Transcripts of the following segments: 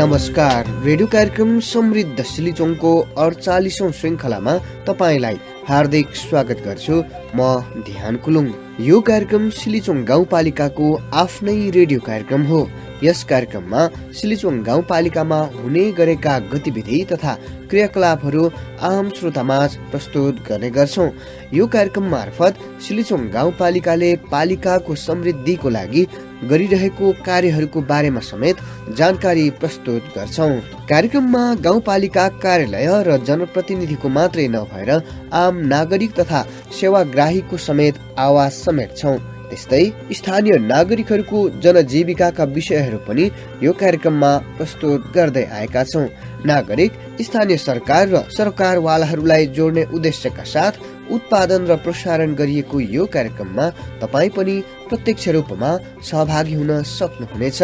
नमस्कार, रेडियो कार्यक्रम समृद्ध सिलिचोङको 48औं श्रृङ्खलामा तपाईलाई हार्दिक स्वागत गर्छु। म ध्यान कुलुङ। यो कार्यक्रम सिलिचोङ गाउँपालिकाको आफ्नै रेडियो कार्यक्रम हो। यस कार्यक्रममा सिलिचोङ गाउँपालिकामा हुने गरेका गतिविधि तथा क्रियाकलापहरू आम श्रोतामाझ प्रस्तुत गर्ने गर्छौं। यो कार्यक्रम मार्फत सिलिचोङ गाउँपालिकाले पालिकाको समृद्धिको लागि गरिरहेको कार्यहरूको बारेमा समेत जानकारी प्रस्तुत गर्छौं। कार्यक्रममा गाउँपालिका कार्यालय र जनप्रतिनिधिको मात्रै नभएर आम नागरिक तथा सेवाग्राहीको समेत आवाज समेट्छौं। त्यस्तै स्थानीय नागरिकहरूको जनजीविकाका विषयहरू पनि यो कार्यक्रममा प्रस्तुत गर्दै आएका छौं। नागरिक, स्थानीय सरकार र सरकारवालाहरूलाई जोड्ने उद्देश्यका साथ उत्पादन र प्रसारण गरिएको यो कार्यक्रममा तपाईँ पनि प्रत्यक्ष रूपमा सहभागी हुन सक्नुहुनेछ।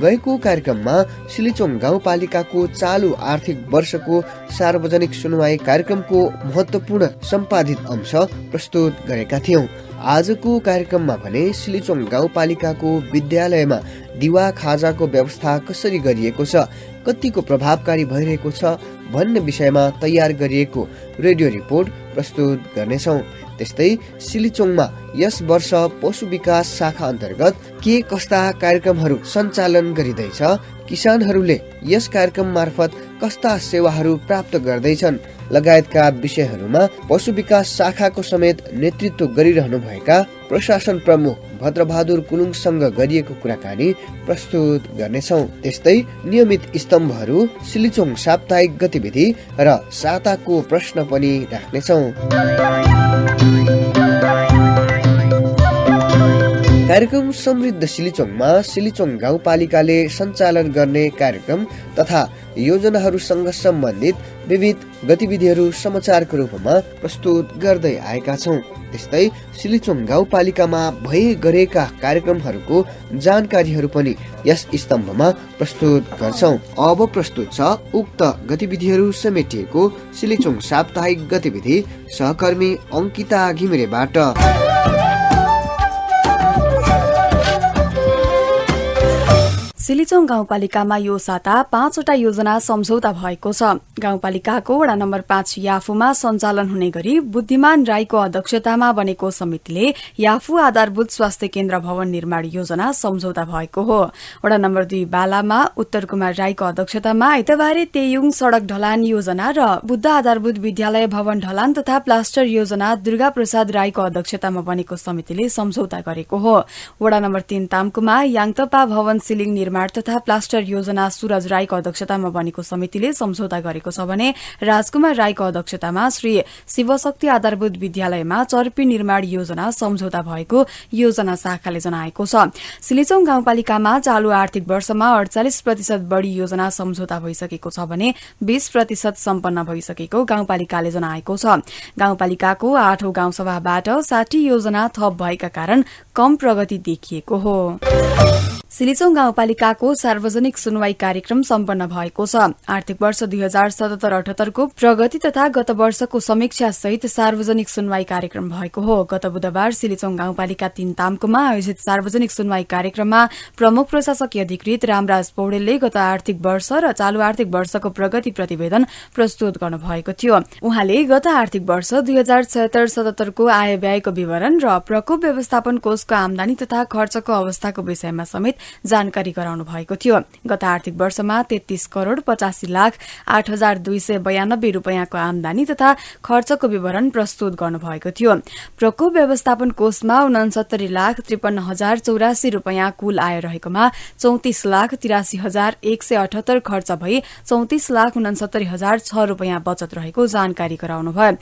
गएको कार्यक्रममा सिलिचोङ गाउँपालिकाको चालु आर्थिक वर्षको सार्वजनिक सुनवाई कार्यक्रमको महत्त्वपूर्ण सम्पादित अंश प्रस्तुत गरेका थियौं। आजको कार्यक्रममा भने सिलिचोङ गाउँपालिकाको विद्यालयमा दिवा खाजाको व्यवस्था कसरी गरिएको छ, कतिको प्रभावकारी भइरहेको छ भन्ने विषयमा तयार गरिएको रेडियो रिपोर्ट प्रस्तुत गर्नेछौं। त्यस्तै सिलिचोङमा यस वर्ष पशु विकास शाखा अन्तर्गत के कस्ता कार्यक्रमहरू सञ्चालन गरिँदैछ, किसानहरूले यस कार्यक्रम मार्फत कस्ता सेवाहरू प्राप्त गर्दैछन् लगायतका विषयहरूमा पशु विकास शाखाको समेत नेतृत्व गरिरहनु भएका प्रशासन प्रमुख भद्रबहादुर कुलुङसँग गरिएको कुराकानी प्रस्तुत गर्नेछौं। त्यस्तै नियमित स्तम्भहरू, सिलिचोङ साप्ताहिक गतिविधि र साताको प्रश्न पनि राख्नेछौं। कार्यक्रम समृद्ध सिलिचोङमा सिलिचोङ गाउँपालिकाले सञ्चालन गर्ने कार्यक्रम तथा योजनाहरूसँग सम्बन्धित विविध गतिविधिहरू समाचारको रूपमा प्रस्तुत गर्दै आएका छौं। त्यस्तै सिलिचोङ गाउँपालिकामा भइ गरेका कार्यक्रमहरूको जानकारीहरू पनि यस स्तम्भमा प्रस्तुत गर्छौं। अब प्रस्तुत छ उक्त गतिविधिहरू समेटिएको सिलिचोङ साप्ताहिक गतिविधि सहकर्मी अंकिता घिमिरेबाट। सिलिचोङ गाउँपालिकामा यो साता 5वटा योजना सम्झौता भएको छ। गाउँपालिकाको वडा नम्बर 5 याफुमा सञ्चालन हुने गरी बुद्धिमान राईको अध्यक्षतामा बनेको समितिले याफु आधारभूत स्वास्थ्य केन्द्र भवन निर्माण योजना सम्झौता भएको हो। वडा नम्बर 2 बालामा उत्तर कुमार राईको अध्यक्षतामा आइतबारे तेयुङ सड़क ढलान योजना र बुद्ध आधारभूत विद्यालय भवन ढलान तथा प्लास्टर योजना दुर्गा प्रसाद राईको अध्यक्षतामा बनेको समितिले सम्झौता गरेको हो। वडा नम्बर 3 तामकुमा याङतपा भवन सिलिङ निर्माण तथा प्लास्टर योजना सूरज राईको अध्यक्षतामा बनेको समितिले सम्झौता गरेको छ भने राजकुमार राईको अध्यक्षतामा श्री शिवशक्ति आधारभूत विद्यालयमा चर्पी निर्माण योजना सम्झौता भएको योजना शाखाले जनाएको छ। सिलिचोङ गाउँपालिकामा चालू आर्थिक वर्षमा 48% बढ़ी योजना सम्झौता भइसकेको छ भने 20% सम्पन्न भइसकेको गाउँपालिकाले जनाएको छ। गाउँपालिकाको 8औं गाउँसभाबाट 60 योजना थप भएका कारण कम प्रगति देखिएको हो। सिलिचोङ गाउँपालिकाको सार्वजनिक सुनवाई कार्यक्रम सम्पन्न भएको छ। आर्थिक वर्ष 2077-78 को प्रगति तथा गत वर्षको समीक्षा सहित सार्वजनिक सुनवाई कार्यक्रम भएको हो। गत बुधबार सिलिचोङ गाउँपालिका 3 तामकुमा आयोजित सार्वजनिक सुनवाई कार्यक्रममा प्रमुख प्रशासकीय अधिकृत रामराज पौडेलले गत आर्थिक वर्ष र चालू आर्थिक वर्षको प्रगति प्रतिवेदन प्रस्तुत गर्नुभएको थियो। उहाँले गत आर्थिक वर्ष 2076-77 को आय व्ययको विवरण र प्रकोप व्यवस्थापन कोषको आमदानी तथा खर्चको अवस्थाको विषयमा समेत जानकारी गराउनु भएको थियो। गत आर्थिक वर्षमा 33 करोड़ 85 लाख 8,292 रुपैयाँको आमदानी तथा खर्चको विवरण प्रस्तुत गर्नुभएको थियो। प्रकोप व्यवस्थापन कोषमा 69 लाख 53,084 रुपैयाँ कुल आय रहेकोमा 34 लाख 83,178 खर्च भई 34 लाख 69,006 रुपैयाँ बचत रहेको जानकारी गराउनुभयो।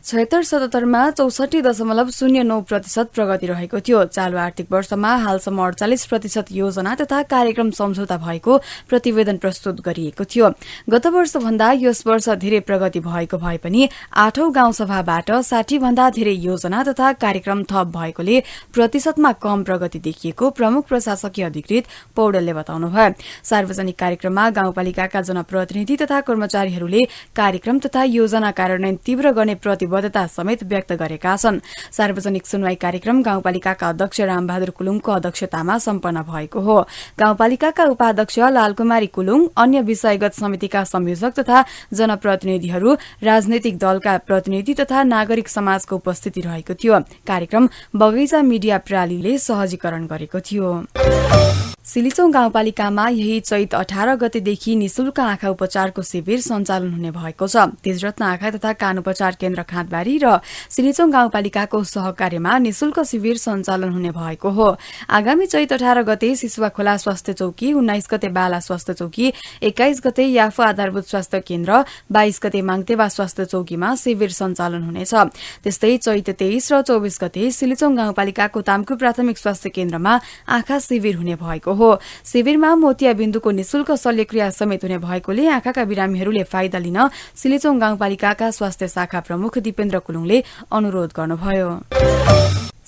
76-77 मा 64.09% प्रगति रहेको थियो। चालू आर्थिक वर्षमा हालसम्म 48% योजना तथा कार्यक्रम कार्यक्रम सम्झौता भएको प्रतिवेदन प्रस्तुत गरिएको थियो। गत वर्षभन्दा यस वर्ष धेरै प्रगति भएको भए पनि 8औं गाउँसभाबाट 60 भन्दा धेरै योजना तथा कार्यक्रम थप भएकोले प्रतिशतमा कम प्रगति देखिएको प्रमुख प्रशासकीय अधिकृत पौडेलले बताउनुभयो। सार्वजनिक कार्यक्रममा गाउँपालिकाका जनप्रतिनिधि तथा कर्मचारीहरूले कार्यक्रम तथा योजना कार्यान्वयन तीव्र गर्ने प्रतिबद्धता समेत व्यक्त गरेका छन्। सार्वजनिक सुनवाई कार्यक्रम गाउँपालिकाका अध्यक्ष रामबहादुर कुलुङको अध्यक्षतामा सम्पन्न भएको हो। गाउँपालिकाका उपाध्यक्ष लालकुमारी कुलुङ, अन्य विषयगत समितिका संयोजक तथा जनप्रतिनिधिहरू, राजनैतिक दलका प्रतिनिधि तथा नागरिक समाजको उपस्थिति रहेको थियो। कार्यक्रम बगैंचा मिडिया प्रणालीले सहजीकरण गरेको थियो। सिलिचौं गाउँपालिकामा यही चैत 18 गतेदेखि निशुल्क आँखा उपचारको शिविर सञ्चालन हुने भएको छ। तेजरत्न आँखा तथा कान उपचार केन्द्र खाँदबारी र सिलिचौं गाउँपालिकाको सहकार्यमा निशुल्क शिविर सञ्चालन हुने भएको हो। आगामी चैत 18 गते सिसुवा खोला स्वास्थ्य चौकी, 19 गते बाला स्वास्थ्य चौकी, 21 गते याफु आधारभूत स्वास्थ्य केन्द्र, 22 गते माङतेवा स्वास्थ्य चौकीमा शिविर सञ्चालन हुनेछ। त्यस्तै चैत 23 र 24 गते सिलिचौं गाउँपालिकाको तामकु प्राथमिक स्वास्थ्य केन्द्रमा आँखा शिविर हुने भएको हो। शिविरमा मोतियाबिन्दुको निशुल्क शल्यक्रिया समेत हुने भएकोले आँखाका बिरामीहरूले फाइदा लिन सिलिचौं गाउँपालिकाका स्वास्थ्य शाखा प्रमुख दिपेन्द्र कुलुङले अनुरोध गर्नुभयो।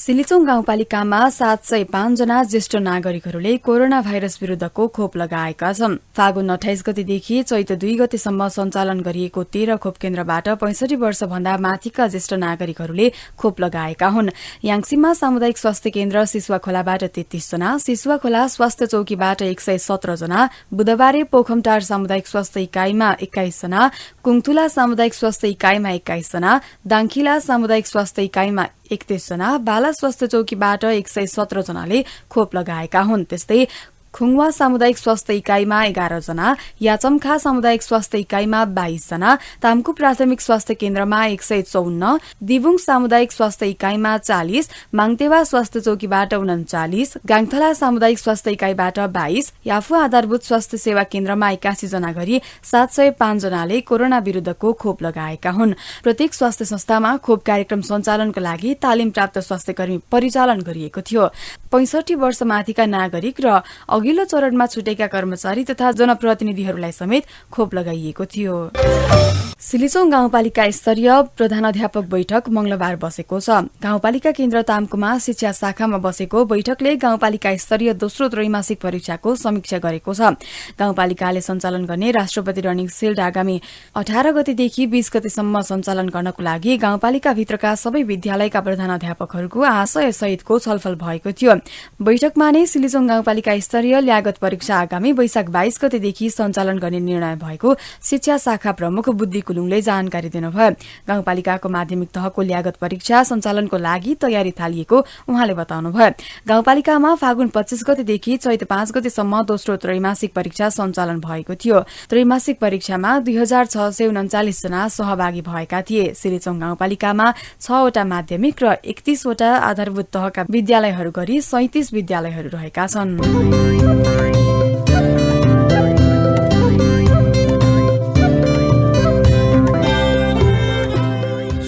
सिलिचौं गाउँपालिकामा 705 जना ज्येष्ठ नागरिकहरूले कोरोना भाइरस विरूद्धको खोप लगाएका छन्। फागुन 28 गतेदेखि चैत 2 गतेसम्म सञ्चालन गरिएको 13 खोप केन्द्रबाट 65 वर्षभन्दा माथिका ज्येष्ठ नागरिकहरूले खोप लगाएका हुन्। याङसीमा सामुदायिक स्वास्थ्य केन्द्र सिसुवा खोलाबाट 33 जना, सिसुवा खोला स्वास्थ्य चौकीबाट 117 जना, बुधबारे पोखमटार सामुदायिक स्वास्थ्य इकाइमा 21 जना, कुङथुला सामुदायिक स्वास्थ्य इकाइमा 21 जना, दाङखिला सामुदायिक स्वास्थ्य इकाइमा 31 जना, बाला स्वास्थ्य चौकीबाट 117 जनाले खोप लगाएका हुन्। त्यस्तै खुङवा सामुदायिक स्वास्थ्य इकाइमा 11 जना, याचमखा सामुदायिक स्वास्थ्य इकाइमा 22 जना, तामकु प्राथमिक स्वास्थ्य केन्द्रमा 154, दिबुङ सामुदायिक स्वास्थ्य इकाइमा 40, माङतेवा स्वास्थ्य चौकीबाट 39, गाङथला सामुदायिक स्वास्थ्य इकाइबाट 22, याफु आधारभूत स्वास्थ्य सेवा केन्द्रमा 81 जना गरी 705 जनाले कोरोना विरूद्धको खोप लगाएका हुन्। प्रत्येक स्वास्थ्य संस्थामा खोप कार्यक्रम सञ्चालनको लागि तालिम प्राप्त स्वास्थ्यकर्मी परिचालन गरिएको थियो। 65 वर्षमाथिका नागरिक र अघिल्लो चरणमा छुटेका कर्मचारी तथा जनप्रतिनिधिहरूलाई समेत खोप लगाइएको थियो। सिलिचौं गाउँपालिका स्तरीय प्रधानाध्यापक बैठक मंगलबार बसेको छ। गाउँपालिका केन्द्र तामकुमा शिक्षा शाखामा बसेको बैठकले गाउँपालिका स्तरीय दोस्रो त्रैमासिक परीक्षाको समीक्षा गरेको छ। गाउँपालिकाले सञ्चालन गर्ने राष्ट्रपति रनिङ सिल्ड आगामी 18 गतेदेखि 20 गतेसम्म सञ्चालन गर्नको लागि गाउँपालिका भित्रका सबै विद्यालयका प्रधानाध्यापकहरूको आशय सहितको छलफल भएको थियो। बैठकमा नै सिलिचौं गाउँपालिका स्तरीय ल्यागत परीक्षा आगामी वैशाख 22 गतेदेखि सञ्चालन गर्ने निर्णय भएको शिक्षा शाखा प्रमुख बुद्धि कुलुङले जानकारी दिनुभयो। गाउँपालिकाको माध्यमिक तहको ल्यागत परीक्षा सञ्चालनको लागि तयारी थालिएको उहाँले बताउनुभयो। गाउँपालिकामा फागुन 25 गतेदेखि चैत 5 गतेसम्म दोस्रो त्रैमासिक परीक्षा सञ्चालन भएको थियो। त्रैमासिक परीक्षामा 2639 जना सहभागी भएका थिए। सिलिचौं गाउँपालिकामा 6 वटा माध्यमिक र 31 वटा आधारभूत तहका विद्यालयहरू गरी 37 विद्यालयहरू रहेका छन्।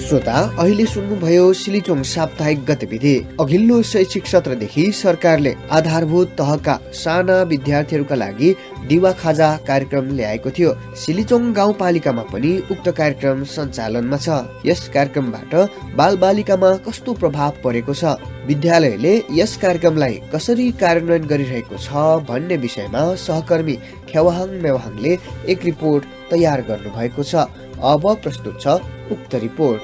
श्रोता, अहिले सुन्नुभयो सिलिचौं साप्ताहिक गतिविधि। अघिल्लो शैक्षिक सत्रदेखि सरकारले आधारभूत तहका साना विद्यार्थीहरूका लागि दिवा खाजा कार्यक्रम ल्याएको थियो। सिलिचौं गाउँपालिकामा पनि उक्त कार्यक्रम सञ्चालनमा छ। यस कार्यक्रमबाट बालबालिकामा कस्तो प्रभाव परेको छ, विद्यालयले यस कार्यक्रमलाई कसरी कार्यान्वयन गरिरहेको छ भन्ने विषयमा सहकर्मी खेवाहाङ मेवाहाङले एक रिपोर्ट तयार गर्नुभएको छ। अब प्रस्तुत छ उक्त रिपोर्ट।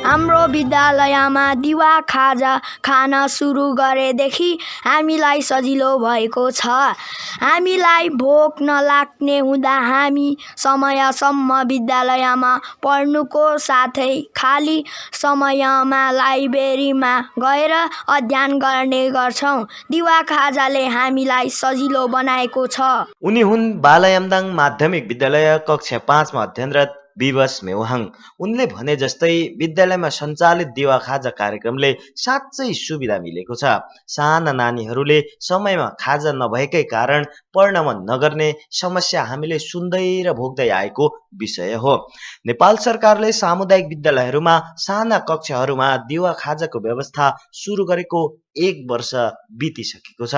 हाम्रो विद्यालयमा दिवा खाजा खान सुरु गरेदेखि हामीलाई सजिलो भएको छ। हामीलाई भोक नलाग्ने हुँदा हामी समयसम्म विद्यालयमा पढ्नुको साथै खाली समयमा लाइब्रेरीमा गएर अध्ययन गर्ने गर्छौं। दिवा खाजाले हामीलाई सजिलो बनाएको छ। उनी हुन् बालायामदाङ माध्यमिक विद्यालय कक्षा 5 मा अध्ययनरत विवश मेवाहाङ। उनले भने जस्तै विद्यालयमा सञ्चालित दिवा खाजा कार्यक्रमले साँच्चै सुविधा मिलेको छ। साना नानीहरूले समयमा खाजा नभएकै कारण पढ्न मन नगर्ने समस्या हामीले सुन्दै र भोग्दै आएको विषय हो। नेपाल सरकारले सामुदायिक विद्यालयहरूमा साना कक्षाहरूमा दिवा खाजाको व्यवस्था सुरु गरेको 1 वर्ष बितिसकेको छ।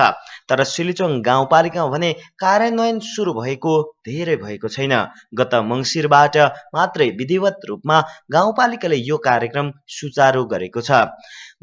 तर सिलिचोङ गाउँपालिकामा भने कार्यान्वयन सुरु भएको धेरै भएको छैन। गत मङ्सिरबाट मात्रै विधिवत रूपमा गाउँपालिकाले यो कार्यक्रम सुचारू गरेको छ।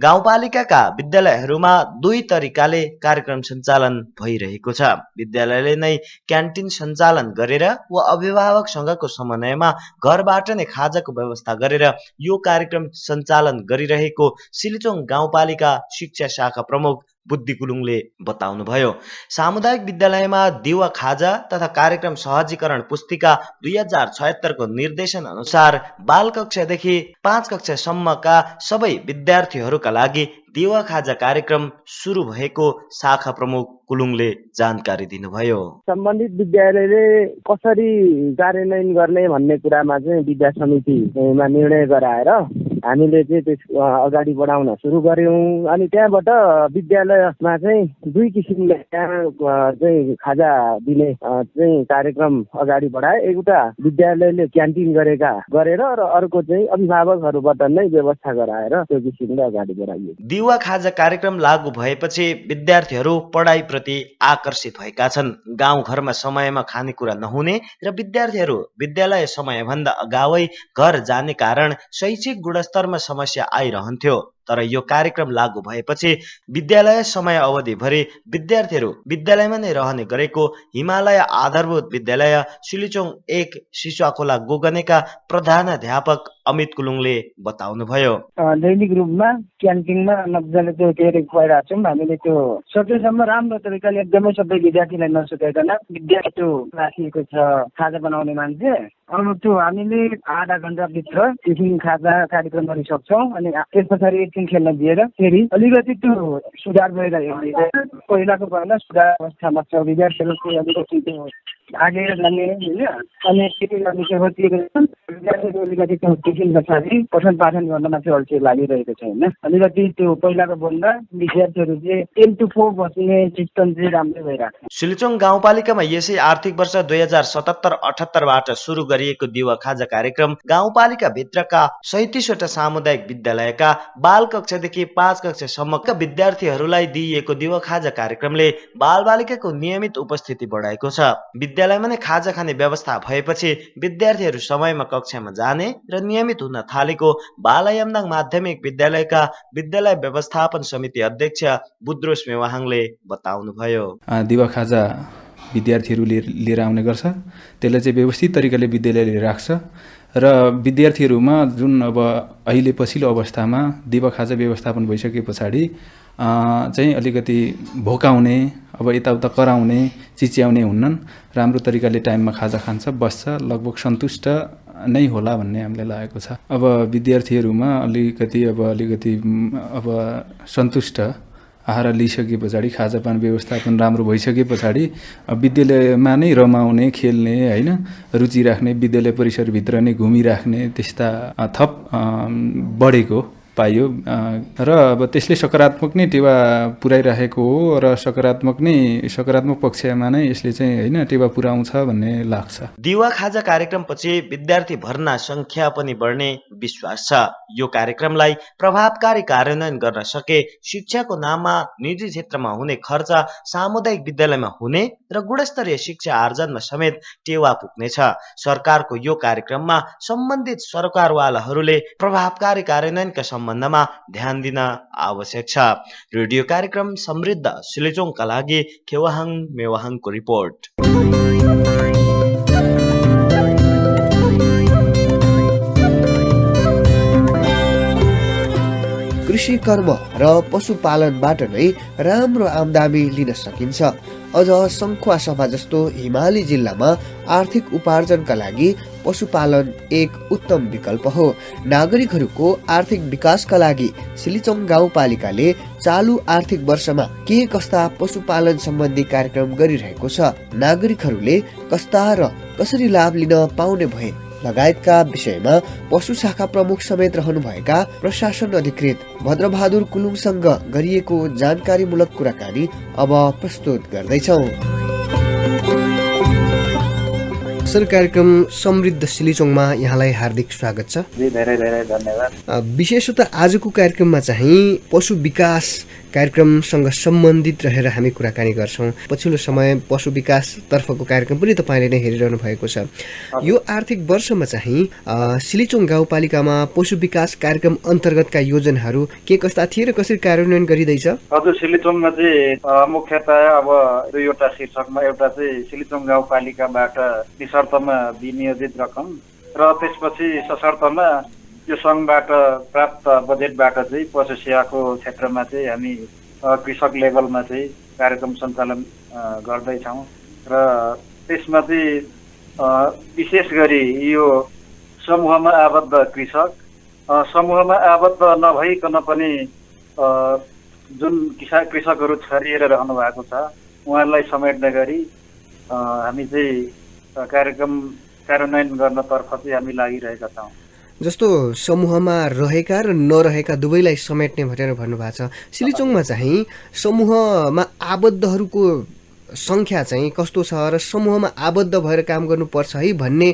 गाउँपालिकाका विद्यालयहरूमा 2 तरिकाले कार्यक्रम सञ्चालन भइरहेको छ। विद्यालयले नै क्यान्टिन सञ्चालन गरेर वा अभिभावकसँगको समन्वयमा घरबाट नै खाजाको व्यवस्था गरेर यो कार्यक्रम सञ्चालन गरिरहेको सिलिचोङ गाउँपालिका शिक्षा शाखा प्रमुख बुद्धि कुलुङले बताउनुभयो। सामुदायिक विद्यालयमा दिवा खाजा तथा कार्यक्रम सहजीकरण पुस्तिका 2076 को निर्देशन अनुसार बाल कक्षादेखि 5 कक्षासम्मका सबै विद्यार्थीहरूका लागि दिवा खाजा कार्यक्रम सुरु भएको शाखा प्रमुख कुलुङले जानकारी दिनुभयो। सम्बन्धित विद्यालयले कसरी कार्यान्वयन गर्ने भन्ने कुरामा चाहिँ विद्या समितिमा निर्णय गराएर हामीले चाहिँ त्यस अगाडि बढाउन सुरु गर्यौं। अनि त्यहाँबाट विद्यालयमा चाहिँ 2 किसिमले चाहिँ खाजा दिने चाहिँ कार्यक्रम अगाडि बढाए। एउटा विद्यालयले क्यान्टिन गरेर र अर्को चाहिँ अभिभावकहरूबाट नै व्यवस्था गराएर त्यो किसिमले अगाडि बढाइयो। दिवा खाजा कार्यक्रम लागू भएपछि विद्यार्थीहरू पढाइप्रति आकर्षित भएका छन्। गाउँ घरमा समयमा खानेकुरा नहुने र विद्यार्थीहरू विद्यालय समयभन्दा अगावै घर जाने कारण शैक्षिक गुणस्तरमा समस्या आइरहन्थ्यो। तर यो कार्यक्रम लागू भएपछि विद्यालय समय अवधिभरि विद्यार्थीहरू विद्यालयमा नै रहने गरेको हिमालय आधारभूत विद्यालय सिलिचोङ 1 सिसुवाखोला गोगनेका प्रधानाध्यापक अमित कुलुङले बताउनुभयो। दैनिक रूपमा क्यान्टिनमा मजाले त्यो तयारी गरिरहेको छौँ। हामीले त्यो सकेसम्म राम्रो तरिकाले एकदमै सबै विद्यार्थीलाई नसुकाइकन विद्यार्थी त्यो राखिएको छ खाजा बनाउने मान्छे। अब त्यो हामीले आधा घण्टाभित्र टिफिन खाजा कार्यक्रम गर्न सक्छौँ। अनि त्यस पछाडि एकछिन खेल्न दिएर फेरि अलिकति त्यो सुधार भइरहेको पहिलाको भन्दा सुधार अवस्थामा छ। विद्यार्थीहरूको अलिकति त्यो आगे जाने होइन अनि टिफिन विद्यार्थीहरू अलिकति त्यो टिफिन पछाडि पठन पाठन गर्नमा चाहिँ अल्छी लागिरहेको छ होइन। अलिकति त्यो पहिलाको भन्दा विद्यार्थीहरू चाहिँ 10 to 4 बस्ने सिस्टम चाहिँ राम्रै भइरहेको छ। सिलिचोङ गाउँपालिकामा यसै आर्थिक वर्ष 2077-78 बाट सुरु गरिएको दिवा खाजा कार्यक्रम गाउँपालिका भित्रका 37 वटा सामुदायिक विद्यालयका बाल कक्षादेखि 5 कक्षासम्मका विद्यार्थीहरूलाई दिइएको दिवा खाजा कार्यक्रमले बालबालिकाको नियमित उपस्थिति बढाएको छ। विद्यालयमा नै खाजा खाने व्यवस्था भएपछि विद्यार्थीहरू समयमा कक्षामा जाने र नियमित हुन थालेको बालायामदाङ माध्यमिक विद्यालयका विद्यालय व्यवस्थापन समिति अध्यक्ष बुद्रोस मेवाहाङले बताउनुभयो। दिवा खाजा विद्यार्थीहरू लिएर आउने गर्छ। त्यसलाई चाहिँ व्यवस्थित तरिकाले विद्यालयले राख्छ र विद्यार्थीहरूमा जुन अब अहिले पछिल्लो अवस्थामा दिवा खाजा व्यवस्थापन भइसके पछाडि चाहिँ अलिकति भोकाउने अब यताउता कराउने चिच्याउने हुन्नन्। राम्रो तरिकाले टाइममा खाजा खान्छ बस्छ लगभग सन्तुष्ट नै होला भन्ने हामीलाई लागेको छ। अब विद्यार्थीहरूमा अलिकति सन्तुष्ट आहार लिइसके पछाडि खाजापान व्यवस्थापन राम्रो भइसके पछाडि विद्यालयमा नै रमाउने खेल्ने होइन रुचि राख्ने विद्यालय परिसरभित्र नै घुमिराख्ने त्यस्ता थप बढेको पाइयो र अब त्यसले सकारात्मक नै टेवा पुर्याइरहेको हो र सकारात्मक पक्षमा नै यसले चाहिँ होइन टेवा पुर्याउँछ भन्ने लाग्छ। दिवा खाजा कार्यक्रमपछि विद्यार्थी भर्ना संख्या पनि बढ्ने विश्वास छ। यो कार्यक्रमलाई प्रभावकारी कार्यान्वयन गर्न सके शिक्षाको नाममा निजी क्षेत्रमा हुने खर्च सामुदायिक विद्यालयमा हुने र गुणस्तरीय शिक्षा आर्जनमा समेत टेवा पुग्नेछ। सरकारको यो कार्यक्रममा सम्बन्धित सरकारवालाहरूले प्रभावकारी कार्यान्वयनका सम्बन्धमा ध्यान दिन आवश्यक छ। रेडियो कार्यक्रम समृद्ध सिलिचोङका लागि खेवाहाङ मेवाहाङको रिपोर्ट। कृषि कर्म र पशुपालनबाट नै राम्रो आमदानी लिन सकिन्छ। अझ सङ्खुवा सभा जस्तो हिमाली जिल्लामा आर्थिक उपार्जनका लागि पशुपालन एक उत्तम विकल्प हो। नागरिकहरूको आर्थिक विकासका लागि सिलिचोङ गाउँपालिकाले चालु आर्थिक वर्षमा के कस्ता पशुपालन सम्बन्धी कार्यक्रम गरिरहेको छ, नागरिकहरूले कस्ता र कसरी लाभ लिन पाउने भए लगायतका विषयमा पशु शाखा प्रमुख समेत रहनुभएका प्रशासन अधिकृत भद्रबहादुर कुलुङसँग गरिएको जानकारीमूलक कुराकानी अब प्रस्तुत गर्दैछौँ। सर, कार्यक्रम समृद्ध सिलिचोङमा यहाँलाई हार्दिक स्वागत छ। धेरै धेरै धन्यवाद। विशेषतः आजको कार्यक्रममा चाहिँ पशु विकास कार्यक्रमसँग सम्बन्धित रहेर हामी कुराकानी गर्छौँ। पछिल्लो समय पशु विकास तर्फको कार्यक्रम पनि तपाईँले नै हेरिरहनु भएको छ। यो आर्थिक वर्षमा चाहिँ सिलिचोङ गाउँपालिकामा पशु विकास कार्यक्रम अन्तर्गतका योजनाहरू के कस्ता थिए र कसरी कार्यान्वयन गरिँदैछ? हजुर, सिलिचोङमा चाहिँ मुख्यतया अब दुईवटा शीर्षकमा, एउटा चाहिँ सिलिचोङ गाउँपालिकाबाट निशर्तमा विनियोजित रकम र त्यसपछि सशर्तमा यो सङ्घबाट प्राप्त बजेटबाट चाहिँ पशु सेवाको क्षेत्रमा चाहिँ हामी कृषक लेभलमा चाहिँ कार्यक्रम सञ्चालन गर्दैछौँ र त्यसमा चाहिँ विशेष गरी यो समूहमा आबद्ध कृषक, समूहमा आबद्ध नभइकन पनि जुन कृषकहरू छरिएर रहनु भएको छ उहाँहरूलाई समेट्ने गरी हामी चाहिँ कार्यक्रम कार्यान्वयन गर्नतर्फ चाहिँ हामी लागिरहेका छौँ। जस्तो समूहमा रहेका र नरहेका दुवैलाई समेट्ने भनेर भन्नुभएको छ। सिलिचोङमा चाहिँ समूहमा आबद्धहरूको सङ्ख्या चाहिँ कस्तो छ र समूहमा आबद्ध भएर काम गर्नुपर्छ है भन्ने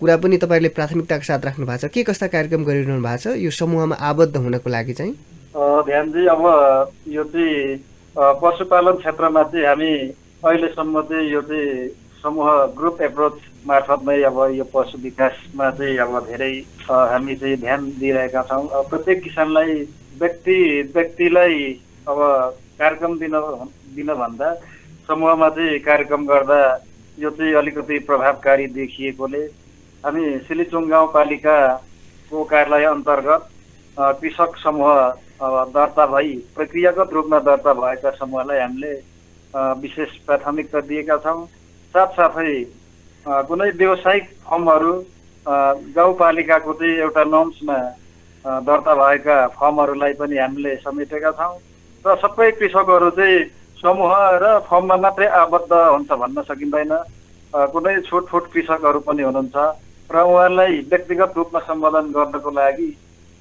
कुरा पनि तपाईँले प्राथमिकताका साथ राख्नु भएको छ। के कस्ता कार्यक्रम गरिरहनु भएको छ यो समूहमा आबद्ध हुनको लागि चाहिँ? ध्यानजी, अब यो चाहिँ पशुपालन क्षेत्रमा चाहिँ हामी अहिलेसम्म चाहिँ यो चाहिँ समूह ग्रुप एप्रोच मार्फतमै अब यो पशु विकासमा चाहिँ अब धेरै हामी चाहिँ ध्यान दिइरहेका छौँ। प्रत्येक किसानलाई व्यक्तिलाई अब कार्यक्रम दिनभन्दा समूहमा चाहिँ कार्यक्रम गर्दा यो चाहिँ अलिकति प्रभावकारी देखिएकोले हामी सिलिचोङ गाउँपालिकाको कार्यालय अन्तर्गत कृषक समूह दर्ता भई प्रक्रियागत रूपमा दर्ता भएका समूहलाई हामीले विशेष प्राथमिकता दिएका छौँ। साथसाथै कुनै व्यावसायिक फर्महरू गाउँपालिकाको चाहिँ एउटा नर्म्समा दर्ता भएका फर्महरूलाई पनि हामीले समेटेका छौँ र सबै कृषकहरू चाहिँ समूह र फर्ममा मात्रै आबद्ध हुन्छ भन्न सकिँदैन। कुनै छुटफुट कृषकहरू पनि हुनुहुन्छ र उहाँहरूलाई व्यक्तिगत रूपमा सम्बोधन गर्नको लागि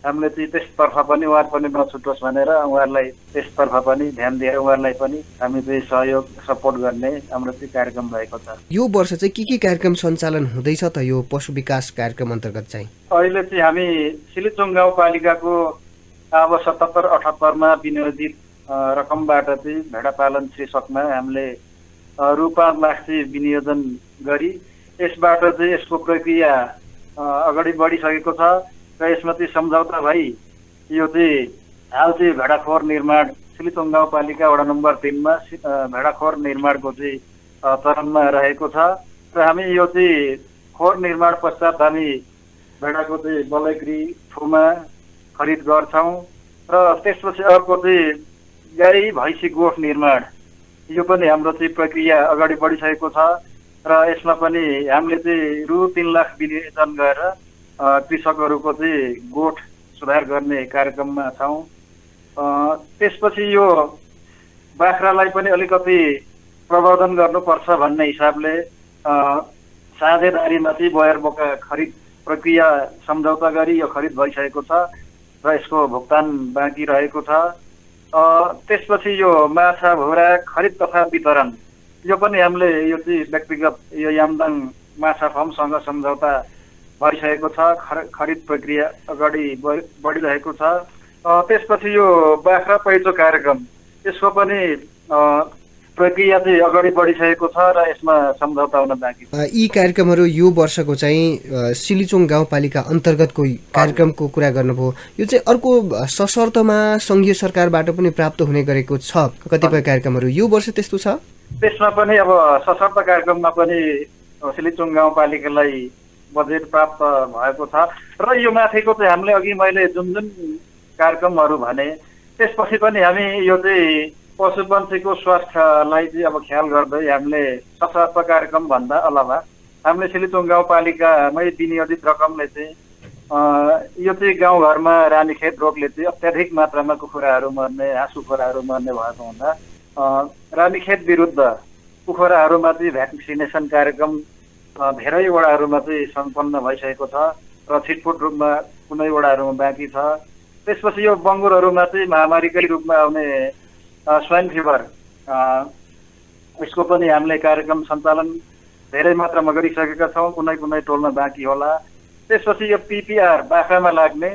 हामीले चाहिँ त्यसतर्फ पनि उहाँहरू पनि नछुटोस् भनेर उहाँहरूलाई त्यसतर्फ पनि ध्यान दिएर उहाँहरूलाई पनि हामी चाहिँ सहयोग सपोर्ट गर्ने हाम्रो चाहिँ कार्यक्रम रहेको छ। यो वर्ष चाहिँ के कार्यक्रम सञ्चालन हुँदैछ त यो पशु विकास कार्यक्रम अन्तर्गत चाहिँ? अहिले चाहिँ हामी सिलिचोङ गाउँपालिकाको अब 77-78मा विनियोजित रकमबाट चाहिँ भेडा पालन शीर्षकमा हामीले रु 5 लाख चाहिँ विनियोजन गरी यसबाट चाहिँ यसको प्रक्रिया अगाडि बढिसकेको छ र यसमा चाहिँ सम्झौता भई यो चाहिँ हाल चाहिँ भेडाखोर निर्माण सिलिचोङ गाउँपालिका वडा नम्बर 3मा भेडाखोर निर्माणको चाहिँ चरणमा रहेको छ र हामी यो चाहिँ खोर निर्माण पश्चात हामी भेडाको चाहिँ बलैक्री थुमा खरिद गर्छौँ र त्यसपछि अर्को चाहिँ गाई भैँसी गोठ निर्माण यो पनि हाम्रो चाहिँ प्रक्रिया अगाडि बढिसकेको छ र यसमा पनि हामीले चाहिँ रु 3 लाख विनियोजन गरेर कृषकहरूको चाहिँ गोठ सुधार गर्ने कार्यक्रममा छौँ। त्यसपछि यो बाख्रालाई पनि अलिकति प्रवर्धन गर्नुपर्छ भन्ने हिसाबले साझेदारीमा चाहिँ बयर बोका खरिद प्रक्रिया सम्झौता गरी यो खरिद भइसकेको छ र यसको भुक्तान बाँकी रहेको छ। त्यसपछि यो माछा भुरा खरिद तथा वितरण यो पनि हामीले यो चाहिँ व्यक्तिगत यो यामदाङ माछा फर्मसँग सम्झौता भइसकेको छ। खरिद प्रक्रिया अगाडि बढिरहेको छ। त्यसपछि यो बाख्रा पहिचो कार्यक्रम यसको पनि प्रक्रिया चाहिँ अगाडि बढिसकेको छ र यसमा सम्झौता हुन बाँकी छ। यी कार्यक्रमहरू यो वर्षको चाहिँ सिलिचोङ गाउँपालिका अन्तर्गतको कार्यक्रमको कुरा गर्नुभयो। यो चाहिँ अर्को सशर्तमा सङ्घीय सरकारबाट पनि प्राप्त हुने गरेको छ कतिपय कार्यक्रमहरू, यो वर्ष त्यस्तो छ? त्यसमा पनि अब सशर्त कार्यक्रममा पनि सिलिचोङ गाउँपालिकालाई बजेट प्राप्त भएको छ र यो माथिको चाहिँ हामीले अघि मैले जुन कार्यक्रमहरू भने त्यसपछि पनि हामी यो चाहिँ पशुपन्छीको स्वास्थ्यलाई चाहिँ अब ख्याल गर्दै हामीले सशर्त कार्यक्रम भन्दा अलावा हामीले सिलिचोङ गाउँपालिकामै विनियोजित रकमले चाहिँ यो चाहिँ गाउँघरमा रानीखेत रोगले चाहिँ अत्याधिक मात्रामा कुखुराहरू मर्ने, हाँस कुखुराहरू मर्ने भएको हुँदा रानीखेत विरुद्ध कुखुराहरूमा चाहिँ भ्याक्सिनेसन कार्यक्रम धेरै वडाहरूमा चाहिँ सम्पन्न भइसकेको छ र छिटपुट रूपमा कुनै वडाहरूमा बाँकी छ। त्यसपछि यो बङ्गुरहरूमा चाहिँ महामारीकै रूपमा आउने स्वाइन फिभर यसको पनि हामीले कार्यक्रम सञ्चालन धेरै मात्रामा गरिसकेका छौँ, कुनै कुनै टोलमा बाँकी होला। त्यसपछि यो पिपिआर बाख्रामा लाग्ने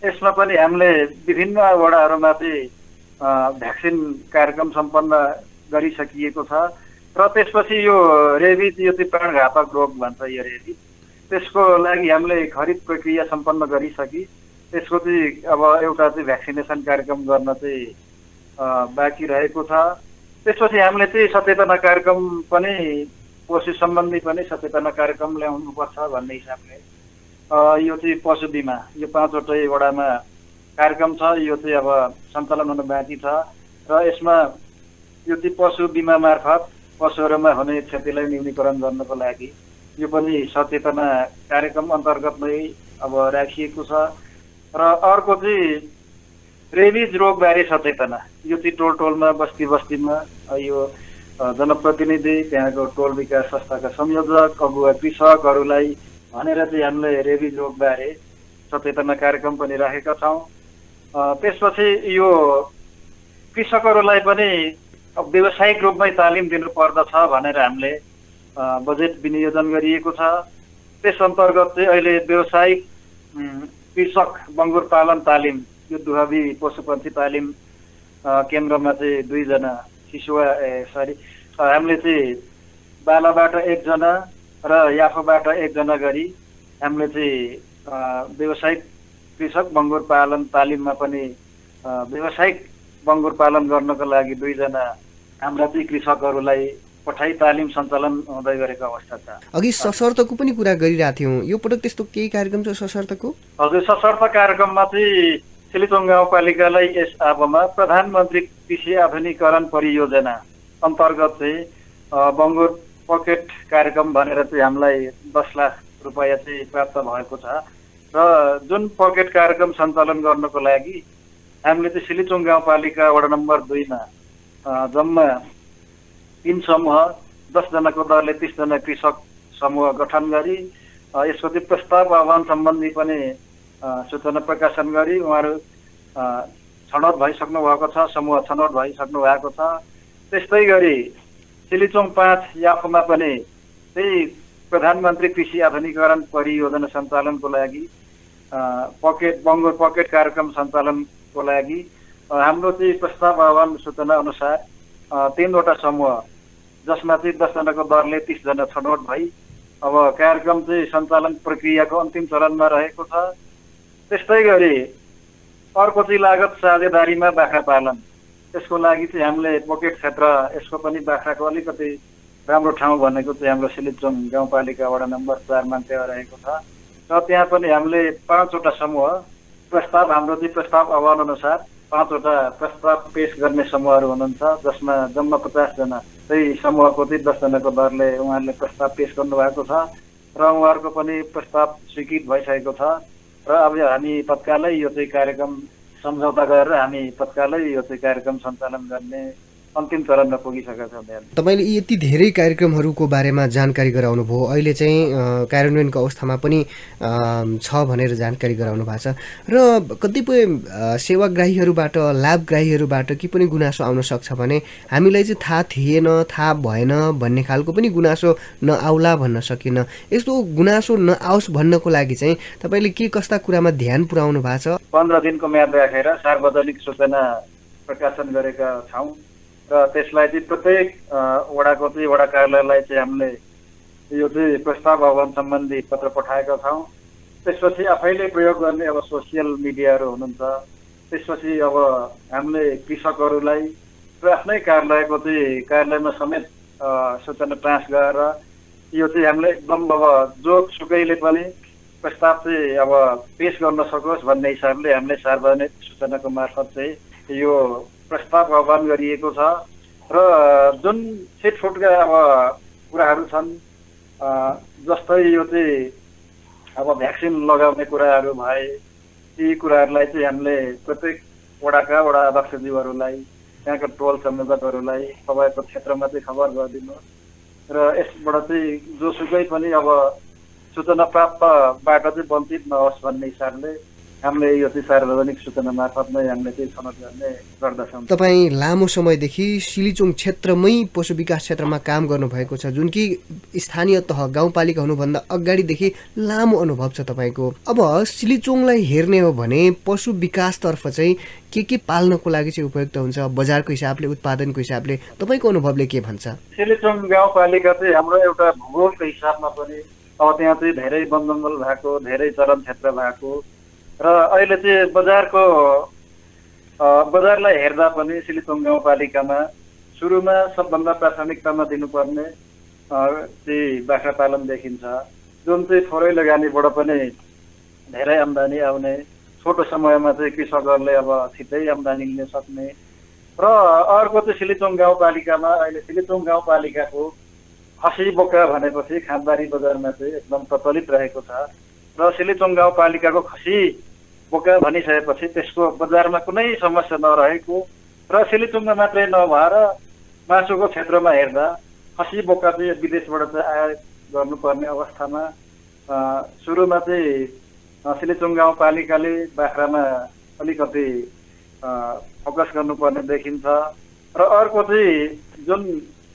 यसमा पनि हामीले विभिन्न वडाहरूमा चाहिँ भ्याक्सिन कार्यक्रम सम्पन्न गरिसकिएको छ र त्यसपछि यो रेबिज यो चाहिँ प्राणघातक रोग भन्छ यो रेबिज, त्यसको लागि हामीले खरिद प्रक्रिया सम्पन्न गरिसकि त्यसको चाहिँ अब एउटा चाहिँ भ्याक्सिनेसन कार्यक्रम गर्न चाहिँ बाँकी रहेको छ। त्यसपछि हामीले चाहिँ सचेतना कार्यक्रम पनि पशु सम्बन्धी पनि सचेतना कार्यक्रम ल्याउनुपर्छ भन्ने हिसाबले यो चाहिँ पशु बिमा यो 5वटै वडामा कार्यक्रम छ, यो चाहिँ अब सञ्चालन हुन बाँकी छ र यसमा यो चाहिँ पशु बिमा मार्फत पशुहरूमा हुने क्षतिलाई न्यूनीकरण गर्नको लागि यो पनि सचेतना कार्यक्रम अन्तर्गत नै अब राखिएको छ। र अर्को चाहिँ रेबिज रोगबारे सचेतना, यो चाहिँ टोल टोलमा बस्ती बस्तीमा यो जनप्रतिनिधि त्यहाँको टोल विकास संस्थाका संयोजक अगुवा कृषकहरूलाई भनेर चाहिँ हामीले रेबिज रोगबारे सचेतना कार्यक्रम पनि राखेका छौँ। त्यसपछि यो कृषकहरूलाई पनि व्यावसायिक रूपमै तालिम दिनुपर्दछ भनेर हामीले बजेट विनियोजन गरिएको छ। त्यस अन्तर्गत चाहिँ अहिले व्यावसायिक कृषक बङ्गुर पालन तालिम यो दुहबी पशुपन्छी तालिम केन्द्रमा चाहिँ 2 जना शिशुवा हामीले चाहिँ बालाबाट 1 जना र याफोबाट 1 जना गरी हामीले चाहिँ व्यावसायिक कृषक बङ्गुर पालन तालिममा पनि व्यावसायिक बङ्गुर पालन गर्नको लागि 2 जना हाम्रा चाहिँ कृषकहरूलाई पठाई तालिम सञ्चालन हुँदै गरेको अवस्था छ। अघि सशर्तको पनि कुरा गरिरहेको थियौँ, यो पटक त्यस्तो केही कार्यक्रम छ सशर्तको? हजुर, सशर्त कार्यक्रममा चाहिँ सिलिचोङ गाउँपालिकालाई यस आबमा प्रधानमन्त्री कृषि आधुनिकीकरण परियोजना अन्तर्गत चाहिँ बङ्गुर पकेट कार्यक्रम भनेर चाहिँ हामीलाई 10 लाख रुपैयाँ चाहिँ प्राप्त भएको छ र जुन पकेट कार्यक्रम सञ्चालन गर्नको लागि हामीले चाहिँ सिलिचोङ गाउँपालिका वडा नम्बर 2 मा जम्मा 3 समूह 10 जनाको दरले 30 जना कृषक समूह गठन गरी यसको चाहिँ प्रस्ताव आह्वान सम्बन्धी पनि सूचना प्रकाशन गरी उहाँहरू छनौट भइसक्नु भएको छ, समूह छनौट भइसक्नु भएको छ। त्यस्तै गरी सिलिचोङ 5 याफमा पनि त्यही प्रधानमन्त्री कृषि आधुनिकीकरण परियोजना सञ्चालनको लागि पकेट बङ्गुर पकेट कार्यक्रम सञ्चालनको लागि हाम्रो चाहिँ प्रस्ताव आह्वान सूचना अनुसार 3वटा समूह जसमा चाहिँ 10 जनाको दरले 30 जना छनौट भई अब कार्यक्रम चाहिँ सञ्चालन प्रक्रियाको अन्तिम चरणमा रहेको छ। त्यस्तै गरी अर्को चाहिँ लागत साझेदारीमा बाख्रा पालन, त्यसको लागि चाहिँ हामीले पकेट क्षेत्र यसको पनि बाख्राको अलिकति राम्रो ठाउँ भनेको चाहिँ हाम्रो सिलिचोङ गाउँपालिका वडा नम्बर 4 मा रहेको छ र त्यहाँ पनि हामीले 5वटा समूह प्रस्ताव हाम्रो चाहिँ प्रस्ताव आह्वान अनुसार 5वटा प्रस्ताव पेश गर्ने समूहहरू हुनुहुन्छ, जसमा जम्मा 50 जना त्यही समूहको चाहिँ 10 जनाको दरले उहाँहरूले प्रस्ताव पेश गर्नुभएको छ र उहाँहरूको पनि प्रस्ताव स्वीकृत भइसकेको छ र अब हामी तत्कालै यो चाहिँ कार्यक्रम सम्झौता गरेर हामी तत्कालै यो चाहिँ कार्यक्रम सञ्चालन गर्ने अन्तिम चरणमा पुगिसकेका छौँ। तपाईँले यति धेरै कार्यक्रमहरूको बारेमा जानकारी गराउनु भयो, अहिले चाहिँ कार्यान्वयनको अवस्थामा पनि छ भनेर जानकारी गराउनु भएको छ र कतिपय सेवाग्राहीहरूबाट लाभग्राहीहरूबाट के पनि गुनासो आउन सक्छ भने हामीलाई चाहिँ थाहा थिएन, थाहा भएन भन्ने खालको पनि गुनासो नआउला भन्न सकिन। यस्तो गुनासो नआओस् भन्नको लागि चाहिँ तपाईँले के कस्ता कुरामा ध्यान पुर्याउनु भएको छ? 15 दिनको म्याद राखेर सार्वजनिक सूचना प्रकाशन गरेका छौँ र त्यसलाई चाहिँ प्रत्येक वडाको चाहिँ वडा कार्यालयलाई चाहिँ हामीले यो चाहिँ प्रस्ताव आह्वान सम्बन्धी पत्र पठाएका छौँ। त्यसपछि आफैले प्रयोग गर्ने अब सोसियल मिडियाहरू हुनुहुन्छ, त्यसपछि अब हामीले कृषकहरूलाई र आफ्नै कार्यालयको चाहिँ कार्यालयमा समेत सूचना ट्रान्स गरेर यो चाहिँ हामीले एकदम अब जोसुकैले पनि प्रस्ताव चाहिँ अब पेश गर्न सकोस् भन्ने हिसाबले हामीले सार्वजनिक सूचनाको मार्फत चाहिँ यो प्रस्ताव आह्वान गरिएको छ र जुन छिटफुटका अब कुराहरू छन् जस्तै यो चाहिँ अब भ्याक्सिन लगाउने कुराहरू भए ती कुराहरूलाई चाहिँ हामीले प्रत्येक वडाका वडा अध्यक्षज्यूहरूलाई त्यहाँका टोल संयोजकहरूलाई तपाईँको क्षेत्रमा चाहिँ खबर गरिदिनु र यसबाट चाहिँ जोसुकै पनि अब सूचना प्राप्तबाट चाहिँ वञ्चित नहोस् भन्ने हिसाबले हामीले यो चाहिँ सार्वजनिक सूचना मार्फत नै हामीले चाहिँ छनौट गर्ने गर्दछौँ। तपाईँ लामो समयदेखि सिलिचोङ क्षेत्रमै पशु विकास क्षेत्रमा काम गर्नुभएको छ, जुन कि स्थानीय तह गाउँपालिका हुनुभन्दा अगाडिदेखि लामो अनुभव छ तपाईँको। अब सिलिचोङलाई हेर्ने हो भने पशु विकासतर्फ चाहिँ के पाल्नको लागि चाहिँ उपयुक्त हुन्छ, बजारको हिसाबले, उत्पादनको हिसाबले तपाईँको अनुभवले के भन्छ? सिलिचोङ गाउँपालिका चाहिँ हाम्रो एउटा भूगोलको हिसाबमा पनि अब त्यहाँ चाहिँ धेरै वन जङ्गल भएको, धेरै चरन क्षेत्र भएको र अहिले चाहिँ बजारलाई हेर्दा पनि सिलिचोङ गाउँपालिकामा सुरुमा सबभन्दा प्राथमिकतामा दिनुपर्ने चाहिँ बाख्रा पालन देखिन्छ, जुन चाहिँ थोरै लगानीबाट पनि धेरै आम्दानी आउने, छोटो समयमा चाहिँ कृषकहरूले अब छिट्टै आम्दानी लिन सक्ने। र अर्को चाहिँ सिलिचोङ गाउँपालिकामा अहिले सिलिचोङ गाउँपालिकाको खसी बोका भनेपछि खाँदबारी बजारमा चाहिँ एकदम प्रचलित रहेको छ र सिलिचोङ गाउँपालिकाको खसी बोका भनिसकेपछि त्यसको बजारमा कुनै समस्या नरहेको र सिलिचोङमा मात्रै नभएर मासुको क्षेत्रमा हेर्दा खसी बोका चाहिँ विदेशबाट चाहिँ आयात गर्नुपर्ने अवस्थामा सुरुमा चाहिँ सिलिचोङ गाउँपालिकाले बाख्रामा अलिकति फोकस गर्नुपर्ने देखिन्छ। र अर्को चाहिँ जुन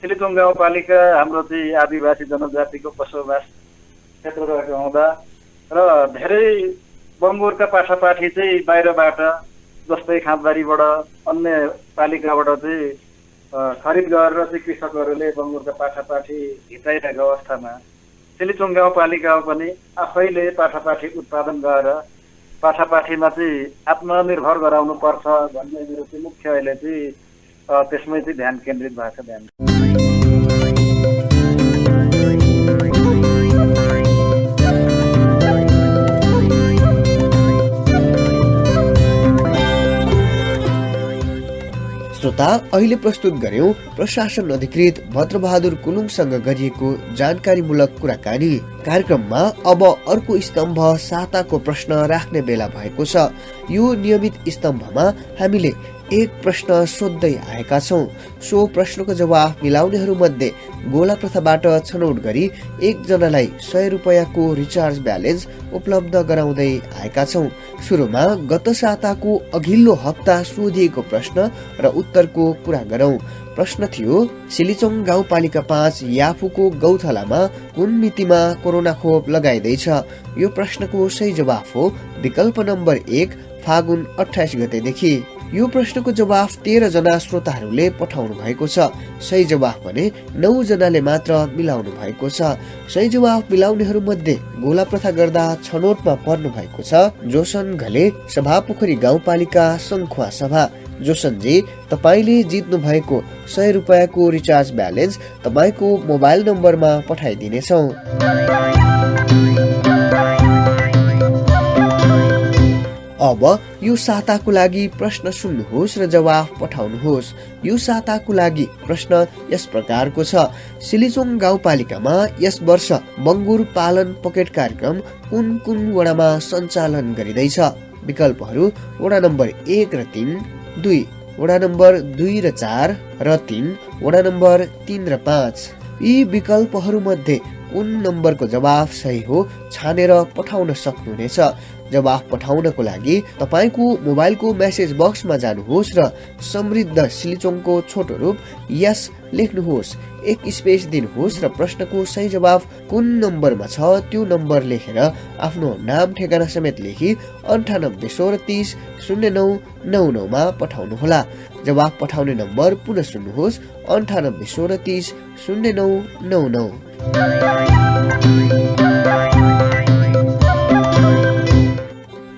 सिलिचोङ गाउँपालिका हाम्रो चाहिँ आदिवासी जनजातिको बसोबास क्षेत्र रहेको हुँदा र धेरै बङ्गुरका पाठापाठी चाहिँ बाहिरबाट जस्तै खाँदबारीबाट अन्य पालिकाबाट चाहिँ खरिद गरेर चाहिँ कृषकहरूले बङ्गुरका पाठापाठी हिटाइरहेको अवस्थामा सिलिचोङ गाउँपालिकामा पनि आफैले पाठापाठी उत्पादन गरेर पाठापाठीमा चाहिँ आत्मनिर्भर गराउनु पर्छ भन्ने मेरो चाहिँ मुख्य अहिले चाहिँ त्यसमै चाहिँ ध्यान केन्द्रित भएको छ। श्रोता, अहिले प्रस्तुत गर्यौं प्रशासन अधिकृत भद्रबहादुर कुलुङसँग गरिएको जानकारीमूलक कुराकानी। कार्यक्रममा अब अर्को स्तम्भ साताको प्रश्न राख्ने बेला भएको छ। यो नियमित स्तम्भमा हामीले एक प्रश्न सोध्दै आएका छौं। सो प्रश्नको जवाफ मिलाउनेहरू मध्ये गोला प्रथाबाट छनौट गरी एकजनालाई 100 रुपैयाँको रिचार्ज ब्यालेन्स उपलब्ध गराउँदै आएका छौं। सुरुमा गत साताको अघिल्लो हप्ता सोधिएको प्रश्न र उत्तरको कुरा गरौं। प्रश्न थियो, सिलिचोङ गाउँपालिका 5 याफुको गौथलामा कुन मितिमा कोरोना खोप लगाइँदैछ? यो प्रश्नको सही जवाफ हो विकल्प नम्बर 1 फागुन 28 गतेदेखि। यो प्रश्नको जवाफ 13 जना श्रोताहरूले पठाउनु भएको छ। सही जवाफ भने 9 जनाले मात्र मिलाउनु भएको छ। सही जवाफ मिलाउनेहरू मध्ये गोला प्रथा गर्दा छनौटमा पर्नु भएको छ जोसन घले, सभापोखरी गाउँपालिका सङ्खुवा सभा। जोसनजी, तपाईले जित्नु भएको 100 रुपैयाँको रिचार्ज ब्यालेन्स तपाईको मोबाइल नम्बरमा पठाइदिनेछौ। अब यो साताको लागि प्रश्न सुन्नुहोस् र जवाफ पठाउनुहोस्। यो साताको लागि प्रश्न यस प्रकारको छ, सिलिचोङ गाउँपालिकामा यस वर्ष बङ्गुर पालन पकेट कार्यक्रम कुन कुन वडामा सञ्चालन गरिँदैछ? विकल्पहरू वडा नम्बर 1 र 3, 2 वडा नम्बर 2 र 4 र 3 वडा नम्बर 3 र 5। यी विकल्पहरू मध्ये कुन नम्बरको जवाफ सही हो छानेर पठाउन सक्नुहुनेछ। जवाफ पठाउनको लागि तपाईको मोबाइलको मेसेज बक्समा जानुहोस् र समृद्ध सिलिचोङको छोटो रूप यस लेख्नुहोस्, एक स्पेस दिनुहोस् र प्रश्नको सही जवाफ कुन नम्बरमा छ त्यो नम्बर लेखेर आफ्नो नाम ठेगाना समेत लेखी 9816300999 मा पठाउनुहोला। जवाफ पठाउने नम्बर पुनः सुन्नुहोस् 9816300999।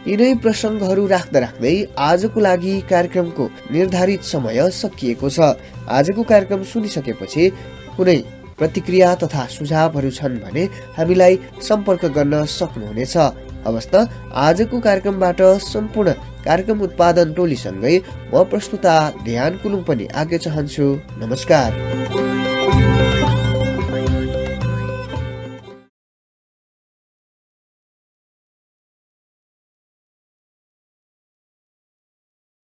यिनै प्रसङ्गहरू राख्दा राख्दै आजको लागि कार्यक्रमको निर्धारित समय सकिएको छ। आजको कार्यक्रम सुनिसकेपछि कुनै प्रतिक्रिया तथा सुझावहरू छन् भने हामीलाई सम्पर्क गर्न सक्नुहुनेछ। हवस् त, आजको कार्यक्रमबाट सम्पूर्ण कार्यक्रम उत्पादन टोलीसँगै म प्रस्तुता ध्यान कुलुङ पनि आज्ञा चाहन्छु। नमस्कार।